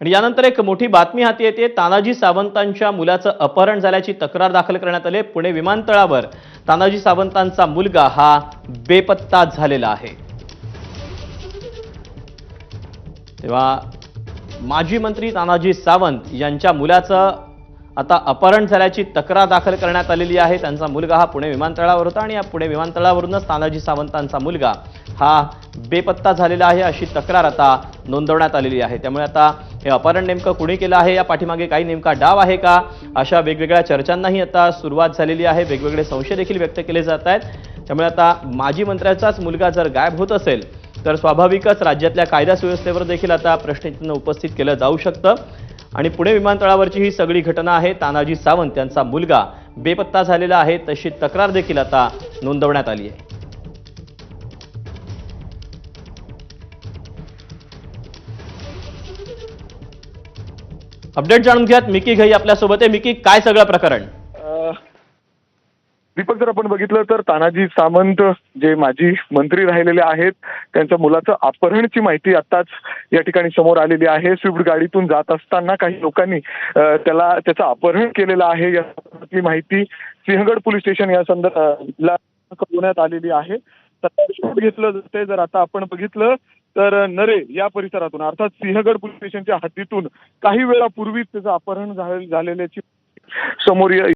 आणि यानंतर एक मोठी बातमी हाती येते। तानाजी सावंतांच्या मुलाचं अपहरण झाल्याची तक्रार दाखल करण्यात आली। पुणे विमानतळावर तानाजी सावंतांचा मुलगा हा बेपत्ता झालेला आहे। तेव्हा माजी मंत्री तानाजी सावंत यांच्या मुलाचं आता अपहरण झाल्याची तक्रार दाखल करण्यात आलेली आहे। त्यांचा मुलगा हा पुणे विमानतळावर होता आणि या पुणे विमानतळावरूनच तानाजी सावंतांचा मुलगा हा बेपत्ता झालेला आहे अशी तक्रार आता नोंदवण्यात आलेली आहे। त्यामुळे आता हे अपहरण नेमकं कुणी केलं आहे, या पाठीमागे काही नेमका डाव आहे का, अशा वेगवेगळ्या चर्चांनाही आता सुरुवात झालेली आहे। वेगवेगळे संशय देखील व्यक्त केले जात आहेत। त्यामुळे आता माजी मंत्र्याचाच मुलगा जर गायब होत असेल तर स्वाभाविकच राज्यातल्या कायदा सुव्यवस्थेवर देखील आता प्रश्नचिन्ह उपस्थित केलं जाऊ शकतं। आणि पुणे विमानतळावरची ही सगळी घटना आहे। तानाजी सावंत यांचा मुलगा बेपत्ता झालेला आहे तशी तक्रार देखील आता नोंदवण्यात आली आहे। अपडेट जाणून घ्यात मिकी घई आपल्यासोबत आहे। मिकी, काय सगळं प्रकरण? दीपक, जर आपण बघितलं तर तानाजी सावंत जे माजी मंत्री राहिलेले आहेत त्यांच्या मुलाचं अपहरणची माहिती आताच या ठिकाणी समोर आलेली आहे। स्विफ्ट गाडीतून जात असताना काही लोकांनी त्याचं अपहरण केलेलं आहे याची माहिती सिंहगड पोलीस स्टेशन या संदर्भात कळवण्यात आलेली आहे। शोध घेतलं जाते। जर आता आपण बघितलं तर नरे या परिसरातून अर्थात सिंहगड पोलीस स्टेशनच्या हद्दीतून काही वेळापूर्वीच त्याचं अपहरण झालेल्याची समोर